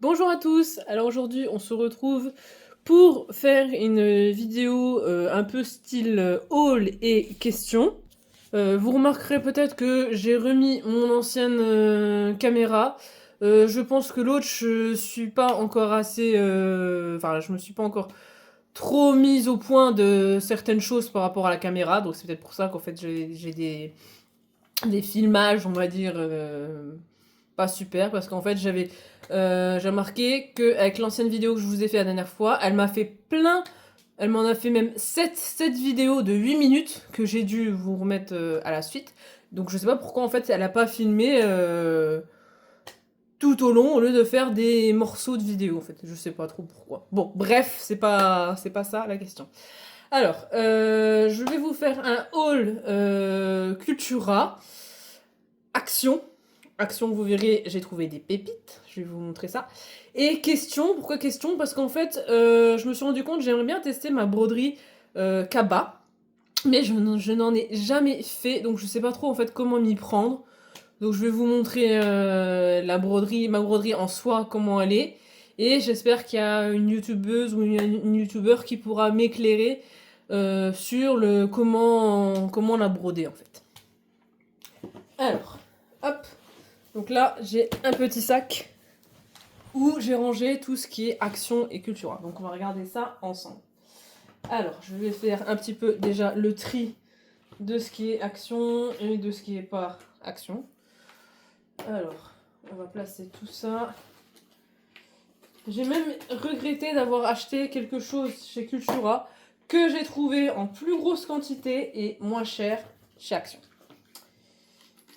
Bonjour à tous, alors aujourd'hui on se retrouve pour faire une vidéo un peu style haul et questions. Vous remarquerez peut-être que j'ai remis mon ancienne caméra. Je pense que l'autre je suis pas encore assez... Enfin je me suis pas encore trop mise au point de certaines choses par rapport à la caméra. Donc c'est peut-être pour ça qu'en fait j'ai des filmages on va dire... pas super parce qu'en fait j'ai remarqué que avec l'ancienne vidéo que je vous ai fait la dernière fois, elle m'en a fait même 7 vidéos de 8 minutes que j'ai dû vous remettre à la suite. Donc je sais pas pourquoi en fait elle a pas filmé tout au long au lieu de faire des morceaux de vidéo en fait. Je sais pas trop pourquoi. Bon, bref, c'est pas ça la question. Alors, je vais vous faire un haul Cultura Action. Action, vous verrez, j'ai trouvé des pépites. Je vais vous montrer ça. Et question, pourquoi question? Parce qu'en fait, je me suis rendu compte, j'aimerais bien tester ma broderie Kaba. Mais je n'en ai jamais fait, donc je sais pas trop en fait comment m'y prendre. Donc je vais vous montrer ma broderie en soi, comment elle est. Et j'espère qu'il y a une youtubeuse ou une youtubeur qui pourra m'éclairer sur le comment la broder en fait. Alors, hop. Donc là, j'ai un petit sac où j'ai rangé tout ce qui est Action et Cultura. Donc on va regarder ça ensemble. Alors, je vais faire un petit peu déjà le tri de ce qui est Action et de ce qui est pas Action. Alors, on va placer tout ça. J'ai même regretté d'avoir acheté quelque chose chez Cultura que j'ai trouvé en plus grosse quantité et moins cher chez Action.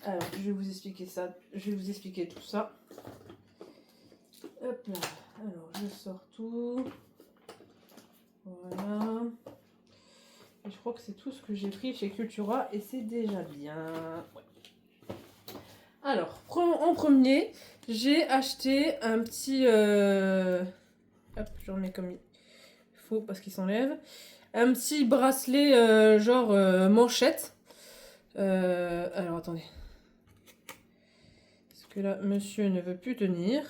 Alors, je vais vous expliquer ça. Je vais vous expliquer tout ça. Hop là. Alors, je sors tout. Voilà. Et je crois que c'est tout ce que j'ai pris chez Cultura et c'est déjà bien. Ouais. Alors, en premier, j'ai acheté un petit... Hop, je remets comme il faut parce qu'il s'enlève. Un petit bracelet genre manchette. Alors, attendez. Parce que là, monsieur ne veut plus tenir.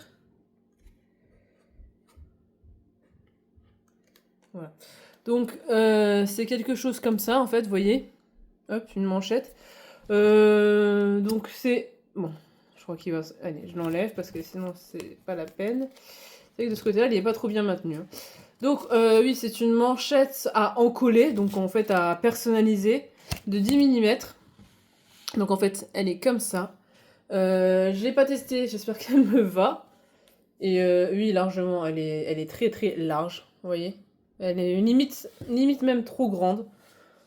Voilà. Donc, c'est quelque chose comme ça, en fait, vous voyez. Hop, une manchette. Donc, c'est... Bon, je crois qu'il va... Allez, je l'enlève parce que sinon, c'est pas la peine. C'est vrai que de ce côté-là, il est pas trop bien maintenu. Hein. Donc, oui, c'est une manchette à encoller, donc en fait, à personnaliser, de 10 mm. Donc, en fait, elle est comme ça. Je l'ai pas testée, j'espère qu'elle me va. Et oui, largement, elle est très très large, vous voyez. Elle est une limite même trop grande.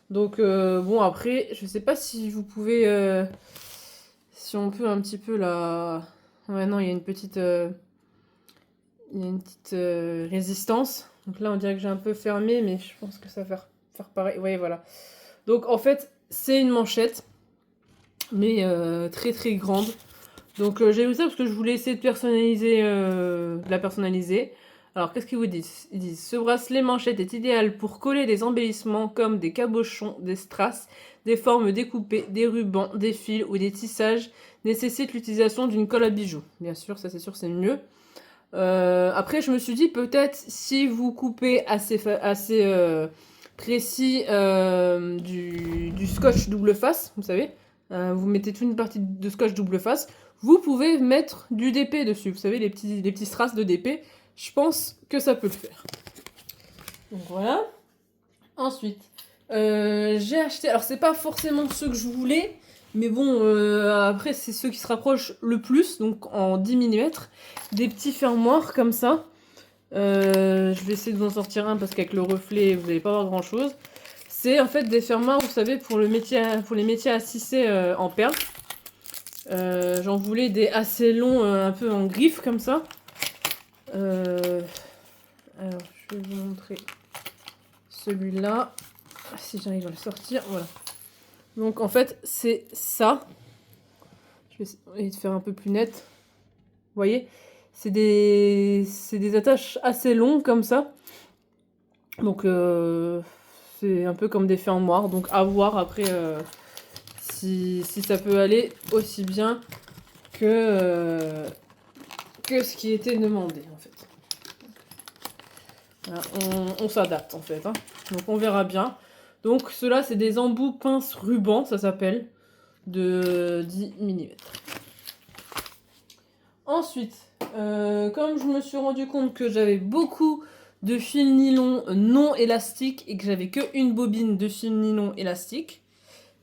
Donc bon, après, je sais pas si vous pouvez... si on peut un petit peu la... Ouais, non, il y a une petite... résistance. Donc là, on dirait que j'ai un peu fermé, mais je pense que ça va faire pareil. Vous voyez, voilà. Donc en fait, c'est une manchette, mais très très grande. Donc j'ai eu ça parce que je voulais essayer de la personnaliser. Alors qu'est-ce qu'ils vous disent? Ils disent: ce bracelet manchette est idéal pour coller des embellissements comme des cabochons, des strass, des formes découpées, des rubans, des fils ou des tissages. Nécessite l'utilisation d'une colle à bijoux. Bien sûr, ça c'est sûr, c'est mieux. Après, je me suis dit peut-être si vous coupez assez précis du scotch double face, vous savez, vous mettez toute une partie de scotch double face. Vous pouvez mettre du DP dessus, vous savez, les petits strass de DP. Je pense que ça peut le faire. Donc voilà. Ensuite, j'ai acheté... Alors, c'est pas forcément ceux que je voulais, mais bon, après, c'est ceux qui se rapprochent le plus, donc en 10 mm. Des petits fermoirs comme ça. Je vais essayer de vous en sortir un parce qu'avec le reflet, vous n'allez pas voir grand-chose. C'est en fait des fermoirs, vous savez, pour les métiers à tisser en perles. J'en voulais des assez longs, un peu en griffe comme ça. Alors, je vais vous montrer celui-là. Si j'arrive à le sortir, voilà. Donc en fait, c'est ça. Je vais essayer de faire un peu plus net. Vous voyez, c'est des attaches assez longues comme ça. Donc c'est un peu comme des fermoirs. Donc à voir après si ça peut aller aussi bien que que ce qui était demandé en fait. Voilà, on s'adapte en fait. Hein. Donc on verra bien. Donc ceux-là, c'est des embouts pince ruban, ça s'appelle, de 10 mm. Ensuite, comme je me suis rendu compte que j'avais beaucoup de fil nylon non élastique et que j'avais qu'une bobine de fil nylon élastique,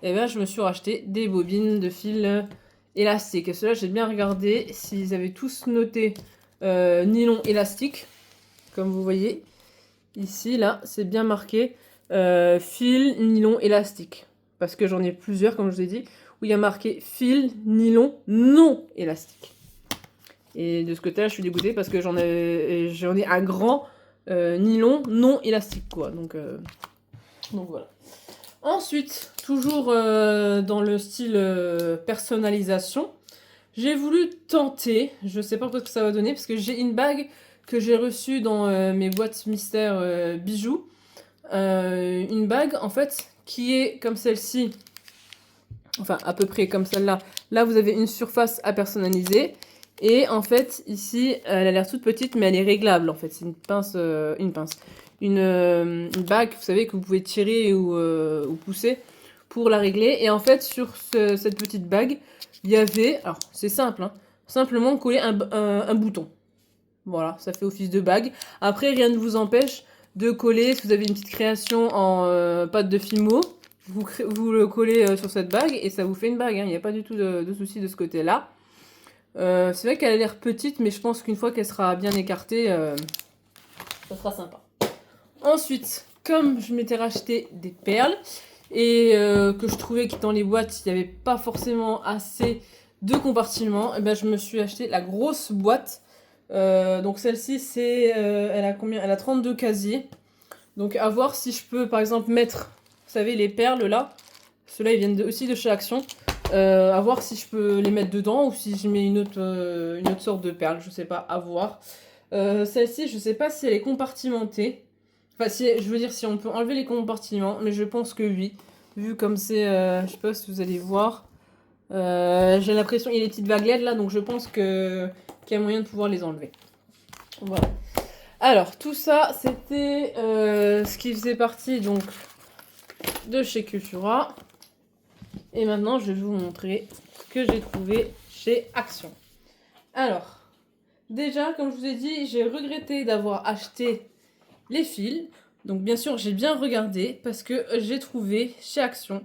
et bien je me suis racheté des bobines de fil élastique. Et ceux-là, j'ai bien regardé s'ils avaient tous noté nylon élastique, comme vous voyez. Ici, là, c'est bien marqué fil nylon élastique. Parce que j'en ai plusieurs, comme je vous ai dit, où il y a marqué fil nylon non élastique. Et de ce côté-là, je suis dégoûtée parce que j'en ai un grand nylon non élastique, quoi. Donc voilà. Ensuite, toujours dans le style personnalisation, j'ai voulu tenter, je sais pas ce que ça va donner, parce que j'ai une bague que j'ai reçue dans mes boîtes mystères bijoux. Une bague, en fait, qui est comme celle-ci, enfin à peu près comme celle-là. Là, vous avez une surface à personnaliser. Et en fait, ici, elle a l'air toute petite, mais elle est réglable, en fait. C'est une bague, vous savez, que vous pouvez tirer ou pousser pour la régler. Et en fait, sur cette petite bague, il y avait, alors c'est simple, hein, simplement coller un bouton. Voilà, ça fait office de bague. Après, rien ne vous empêche de coller, si vous avez une petite création en pâte de Fimo, vous le collez sur cette bague et ça vous fait une bague. Il n'y a pas du tout de souci de ce côté-là. C'est vrai qu'elle a l'air petite, mais je pense qu'une fois qu'elle sera bien écartée, ça sera sympa. Ensuite, comme je m'étais racheté des perles et que je trouvais que dans les boîtes, il n'y avait pas forcément assez de compartiments, et ben, je me suis acheté la grosse boîte. Donc celle-ci, elle a combien? Elle a 32 casiers. Donc à voir si je peux, par exemple, mettre, vous savez, les perles là. Ceux-là, ils viennent aussi de chez Action. À voir si je peux les mettre dedans ou si je mets une autre sorte de perle, je sais pas, à voir. Celle-ci, je sais pas si elle est compartimentée. Enfin, je veux dire si on peut enlever les compartiments, mais je pense que oui. Vu comme c'est, je sais pas si vous allez voir. J'ai l'impression qu'il y a des petites vaguelettes là, donc je pense qu'il y a moyen de pouvoir les enlever. Voilà. Alors, tout ça, c'était ce qui faisait partie donc de chez Cultura. Et maintenant, je vais vous montrer ce que j'ai trouvé chez Action. Alors, déjà, comme je vous ai dit, j'ai regretté d'avoir acheté les fils. Donc, bien sûr, j'ai bien regardé parce que j'ai trouvé chez Action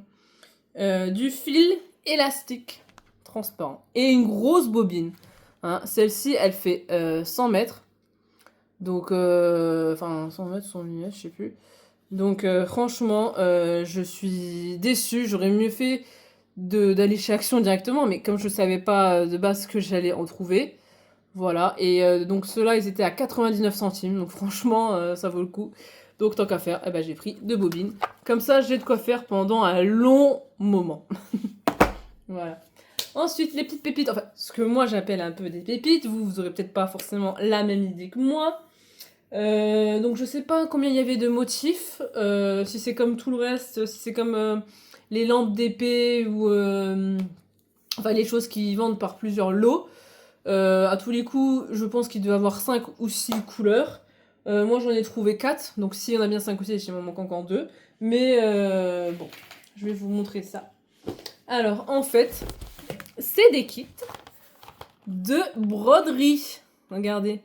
du fil élastique transparent et une grosse bobine. Hein, celle-ci, elle fait 100 mètres. Donc, enfin, 100 mètres, 100 mm, je sais plus. Donc, franchement, je suis déçue. J'aurais mieux fait d'aller chez Action directement, mais comme je savais pas de base que j'allais en trouver, voilà. Et donc ceux-là, ils étaient à 99 centimes, donc franchement, ça vaut le coup. Donc tant qu'à faire, eh ben, j'ai pris 2 bobines. Comme ça, j'ai de quoi faire pendant un long moment. Voilà. Ensuite, les petites pépites, enfin, ce que moi j'appelle un peu des pépites, vous aurez peut-être pas forcément la même idée que moi. Donc je sais pas combien il y avait de motifs, si c'est comme tout le reste, si c'est comme les lampes d'épée ou enfin les choses qui vendent par plusieurs lots. À tous les coups, je pense qu'il doit y avoir 5 ou 6 couleurs. Moi j'en ai trouvé 4, donc s'il y en a bien 5 ou 6, il m'en manque encore 2. Mais bon, je vais vous montrer ça. Alors en fait, c'est des kits de broderie. Regardez.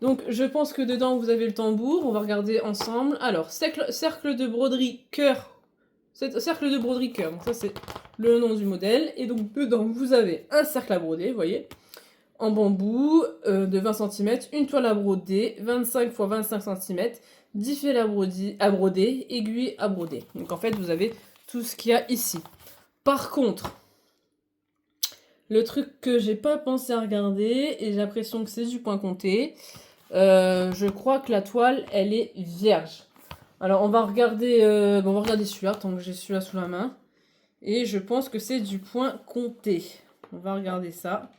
Donc je pense que dedans vous avez le tambour, on va regarder ensemble. Alors, cercle de broderie cœur. Cercle de broderie cœur, donc ça c'est le nom du modèle. Et donc dedans vous avez un cercle à broder, vous voyez, en bambou de 20 cm, une toile à broder, 25 x 25 cm, 10 fils à broder, aiguille à broder. Donc en fait vous avez tout ce qu'il y a ici. Par contre, le truc que j'ai pas pensé à regarder, et j'ai l'impression que c'est du point compté, je crois que la toile, elle est vierge. Alors, on va regarder celui-là, tant que j'ai celui-là sous la main. Et je pense que c'est du point compté. On va regarder ça.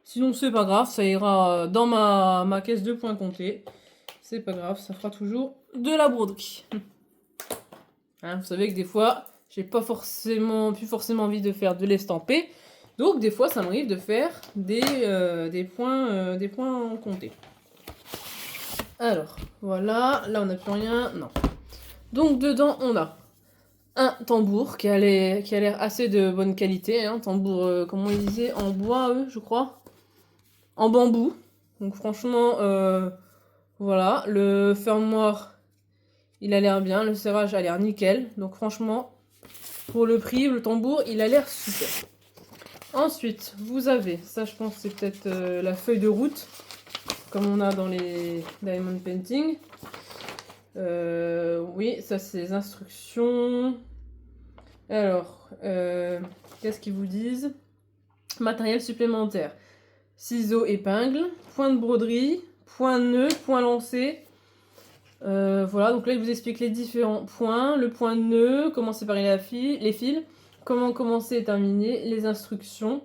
Sinon, c'est pas grave, ça ira dans ma caisse de points comptés. C'est pas grave, ça fera toujours de la broderie. Hein, vous savez que des fois, j'ai pas forcément envie de faire de l'estampé. Donc des fois ça m'arrive de faire des points comptés. Alors, voilà, là on n'a plus rien, non. Donc dedans on a un tambour qui a l'air assez de bonne qualité, hein, tambour, comment ils disaient, en bois, eux, je crois. En bambou. Donc franchement, voilà, le fermoir, il a l'air bien, le serrage a l'air nickel. Donc franchement, pour le prix, le tambour, il a l'air super. Ensuite, vous avez, ça je pense c'est peut-être la feuille de route, comme on a dans les Diamond Painting. Oui, ça c'est les instructions. Alors, qu'est-ce qu'ils vous disent? Matériel supplémentaire. Ciseaux, épingles, point de broderie, point nœud, point lancé. Voilà, donc là il vous explique les différents points. Le point de nœud, comment séparer les fils, comment commencer et terminer, les instructions.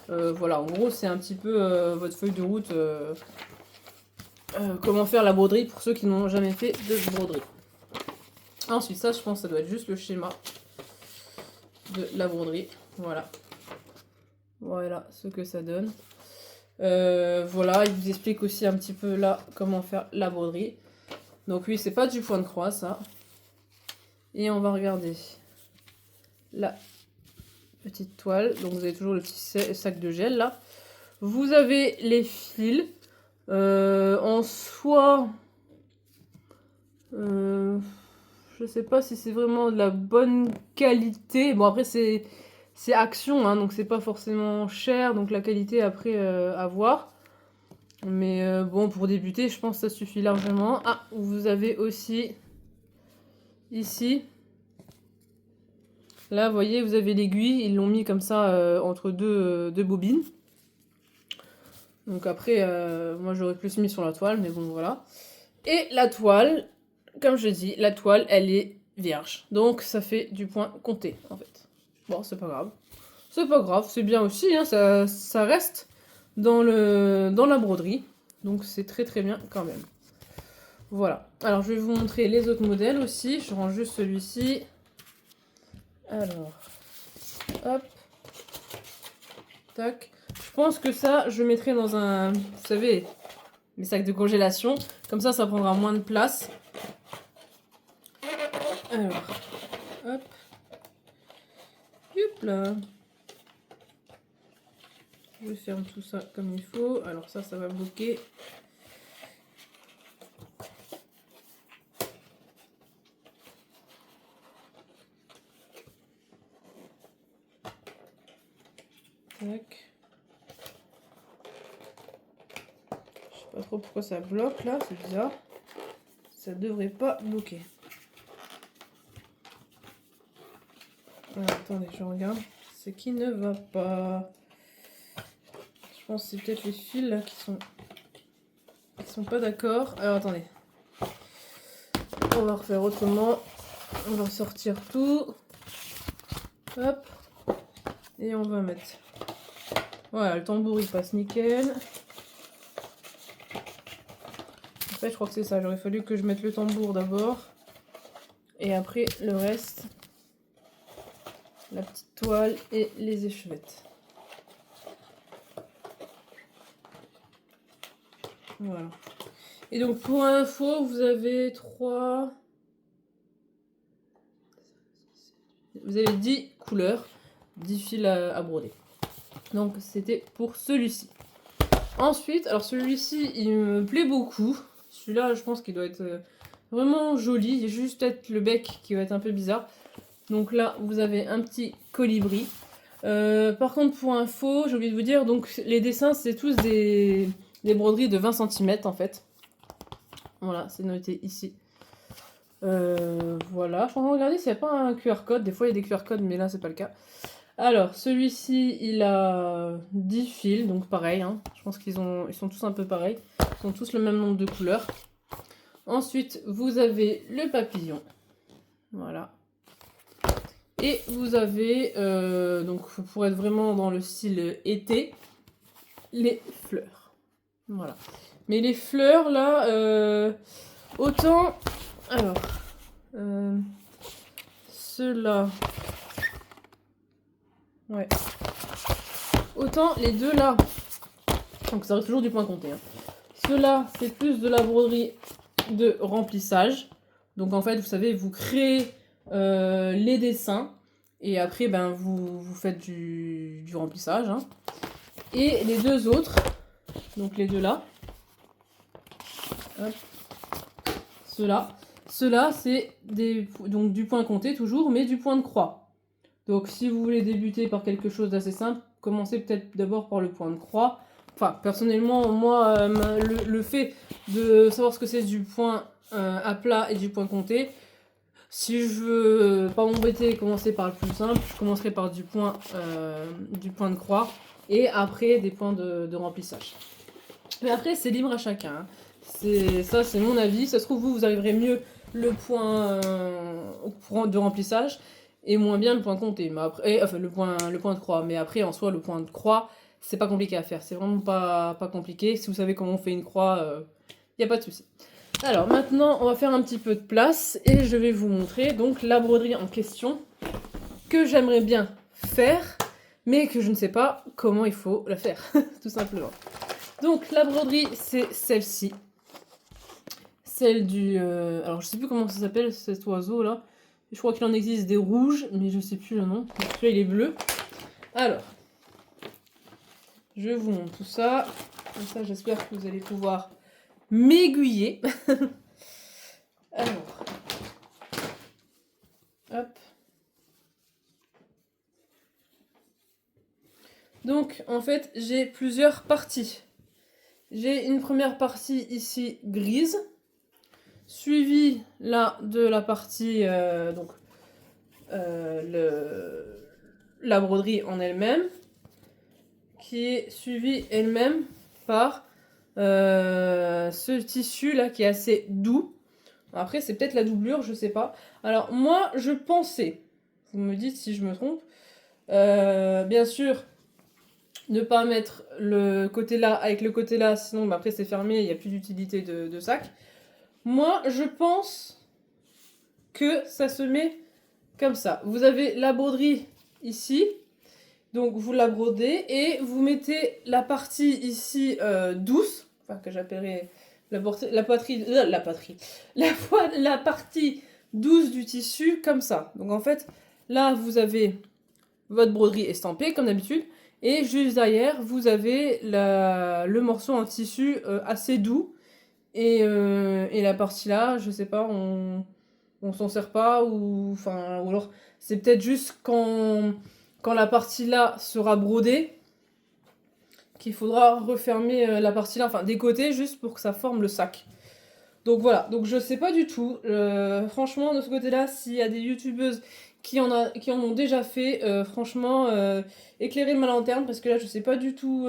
Voilà, en gros c'est un petit peu votre feuille de route. Comment faire la broderie pour ceux qui n'ont jamais fait de broderie. Ensuite, ça je pense que ça doit être juste le schéma de la broderie. Voilà. Voilà ce que ça donne. Voilà, il vous explique aussi un petit peu là comment faire la broderie. Donc oui, c'est pas du point de croix ça. Et on va regarder la petite toile. Donc vous avez toujours le petit sac de gel là. Vous avez les fils. En soi, je sais pas si c'est vraiment de la bonne qualité. Bon après c'est Action, hein, donc c'est pas forcément cher, donc la qualité après à voir. Mais bon, pour débuter, je pense que ça suffit largement. Ah, vous avez aussi ici. Là, vous voyez, vous avez l'aiguille. Ils l'ont mis comme ça entre deux bobines. Donc après, moi j'aurais plus mis sur la toile, mais bon, voilà. Et la toile, comme je dis, la toile, elle est vierge. Donc ça fait du point compté, en fait. Bon, c'est pas grave. C'est pas grave, c'est bien aussi, hein, ça reste dans la broderie. Donc c'est très très bien quand même. Voilà. Alors je vais vous montrer les autres modèles aussi. Je range juste celui-ci. Alors, hop. Tac. Je pense que ça, je mettrai dans un, vous savez, mes sacs de congélation. Comme ça prendra moins de place. Alors, hop. Hop là. Je ferme tout ça comme il faut. Alors ça va bloquer. Tac. Je sais pas trop pourquoi ça bloque là, c'est bizarre. Ça devrait pas bloquer. Alors, attendez, je regarde. C'est qui ne va pas. Je pense que c'est peut-être les fils là qui sont pas d'accord. Alors attendez. On va refaire autrement. On va sortir tout. Hop. Et on va mettre. Voilà, le tambour il passe nickel. En fait, je crois que c'est ça. J'aurais fallu que je mette le tambour d'abord. Et après le reste. La petite toile et les échevettes. Voilà. Et donc pour info, vous avez 3... Vous avez 10 couleurs, 10 fils à broder. Donc c'était pour celui-ci. Ensuite, alors celui-ci, il me plaît beaucoup. Celui-là, je pense qu'il doit être vraiment joli. Il y a juste peut-être le bec qui va être un peu bizarre. Donc là, vous avez un petit colibri. Par contre, pour info, j'ai oublié de vous dire, donc les dessins, c'est tous des broderies de 20 cm en fait. Voilà, c'est noté ici. Voilà, je suis en train de regarder s'il n'y a pas un QR code. Des fois, il y a des QR codes, mais là, c'est pas le cas. Alors, celui-ci, il a 10 fils, donc pareil. Hein. Je pense qu'ils sont tous un peu pareils. Ils ont tous le même nombre de couleurs. Ensuite, vous avez le papillon. Voilà. Et vous avez, donc pour être vraiment dans le style été, les fleurs. Voilà. Mais les fleurs, là, autant... Alors, ceux-là... Ouais. autant les deux là, donc ça reste toujours du point compté, hein. Ceux-là, c'est plus de la broderie de remplissage. Donc en fait, vous savez, vous créez les dessins et après, ben, vous faites du remplissage, hein. Et les deux autres, donc les deux là, hop, ceux-là, c'est donc du point compté toujours, mais du point de croix. Donc si vous voulez débuter par quelque chose d'assez simple, commencez peut-être d'abord par le point de croix. Enfin, personnellement, moi, le fait de savoir ce que c'est du point à plat et du point compté, si je veux pas m'embêter et commencer par le plus simple, je commencerai par du point de croix et après des points de remplissage. Mais après, c'est libre à chacun, hein. Ça, c'est mon avis. Ça se trouve, vous arriverez mieux le point de remplissage et moins bien le point compté. Mais après, enfin, le point de croix. Mais après, en soi, le point de croix, c'est pas compliqué à faire. C'est vraiment pas compliqué. Si vous savez comment on fait une croix, y a pas de souci. Alors maintenant, on va faire un petit peu de place et je vais vous montrer donc la broderie en question que j'aimerais bien faire, mais que je ne sais pas comment il faut la faire, tout simplement. Donc la broderie, c'est celle-ci. Celle du... alors je sais plus comment ça s'appelle cet oiseau là. Je crois qu'il en existe des rouges, mais je sais plus le nom. Celui-là il est bleu. Alors, je vous montre tout ça. Comme ça j'espère que vous allez pouvoir m'aiguiller. Alors, hop. Donc en fait j'ai plusieurs parties. J'ai une première partie ici grise, suivie là de la partie la broderie en elle-même, qui est suivie elle-même par ce tissu là qui est assez doux. Après c'est peut-être la doublure, je sais pas. Alors moi je pensais, vous me dites si je me trompe, bien sûr ne pas mettre le côté là avec le côté là, sinon bah, après c'est fermé, il n'y a plus d'utilité de sac. Moi je pense que ça se met comme ça. Vous avez la broderie ici, donc vous la brodez et vous mettez la partie ici douce, enfin que j'appellerais la partie douce du tissu comme ça. Donc en fait là vous avez votre broderie estampée comme d'habitude et juste derrière vous avez le morceau en tissu assez doux et la partie là je sais pas on s'en sert pas ou alors c'est peut-être juste quand la partie là sera brodée qu'il faudra refermer la partie là, enfin des côtés juste pour que ça forme le sac. Donc voilà, donc je sais pas du tout, franchement de ce côté là s'il y a des youtubeuses qui en ont déjà fait, franchement éclairer ma lanterne parce que là je sais pas du tout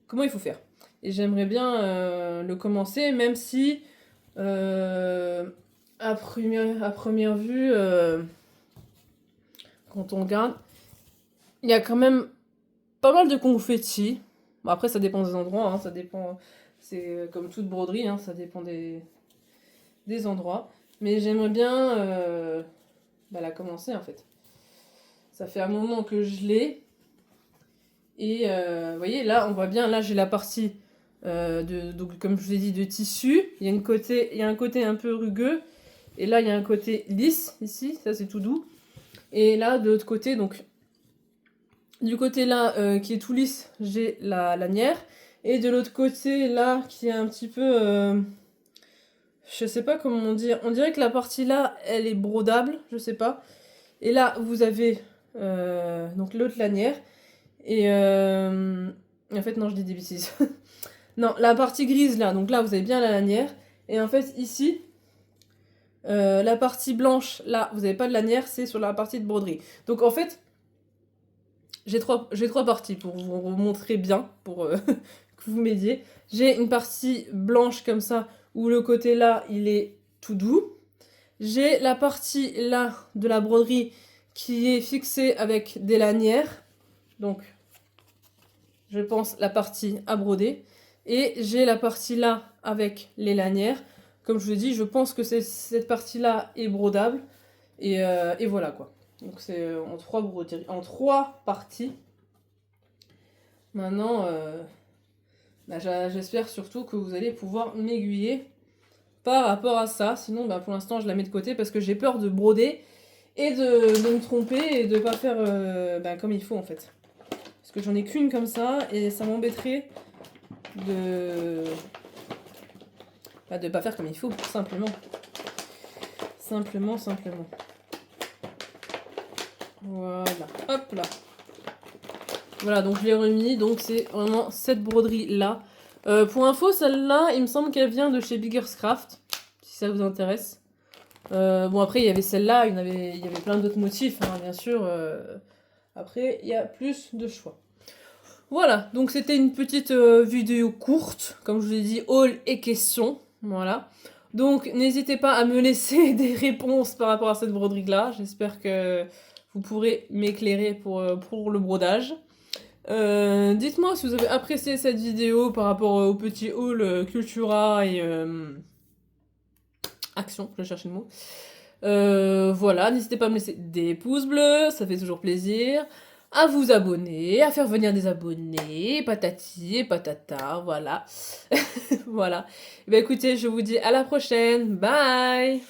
comment il faut faire. Et j'aimerais bien le commencer même si à première vue, quand on regarde, il y a quand même pas mal de confettis. Bon, après, ça dépend des endroits, hein, ça dépend. C'est comme toute broderie, hein, ça dépend des endroits. Mais j'aimerais bien la commencer en fait. Ça fait un moment que je l'ai. Et vous voyez, là, on voit bien, là j'ai la partie, donc, comme je vous ai dit, de tissu. Il y a un côté un peu rugueux. Et là, il y a un côté lisse, ici, ça c'est tout doux. Et là, de l'autre côté, donc, du côté là, qui est tout lisse, j'ai la lanière. Et de l'autre côté, là, qui est un petit peu... je sais pas comment dire. On dirait que la partie là, elle est brodable, je sais pas. Et là, vous avez donc l'autre lanière. Et en fait, non, je dis des bêtises. Non, la partie grise là, donc là, vous avez bien la lanière. Et en fait, ici... la partie blanche, là, vous n'avez pas de lanière, c'est sur la partie de broderie. Donc en fait, j'ai trois parties pour vous montrer bien, pour que vous m'aidiez. J'ai une partie blanche comme ça, où le côté là, il est tout doux. J'ai la partie là de la broderie qui est fixée avec des lanières. Donc, je pense la partie à broder. Et j'ai la partie là avec les lanières. Comme je vous ai dit, je pense que cette partie-là est brodable. Et voilà quoi. Donc c'est en trois parties. Maintenant, bah, j'espère surtout que vous allez pouvoir m'aiguiller par rapport à ça. Sinon, bah, pour l'instant, je la mets de côté parce que j'ai peur de broder et de me tromper et de pas faire bah, comme il faut en fait. Parce que j'en ai qu'une comme ça et ça m'embêterait de... Bah, de pas faire comme il faut, simplement. Simplement. Voilà, hop là. Voilà, donc je l'ai remis, donc c'est vraiment cette broderie-là. Pour info, celle-là, il me semble qu'elle vient de chez Biggerscraft, si ça vous intéresse. Bon, après, il y avait celle-là, il y avait plein d'autres motifs, hein, bien sûr. Après, il y a plus de choix. Voilà, donc c'était une petite vidéo courte, comme je vous ai dit, haul et questions. Voilà. Donc, n'hésitez pas à me laisser des réponses par rapport à cette broderie-là. J'espère que vous pourrez m'éclairer pour le brodage. Dites-moi si vous avez apprécié cette vidéo par rapport au petit haul Cultura et Action, je cherchais le mot. Voilà, n'hésitez pas à me laisser des pouces bleus, ça fait toujours plaisir. À vous abonner, à faire venir des abonnés, patati et patata, voilà. Voilà. Et ben écoutez, je vous dis à la prochaine. Bye!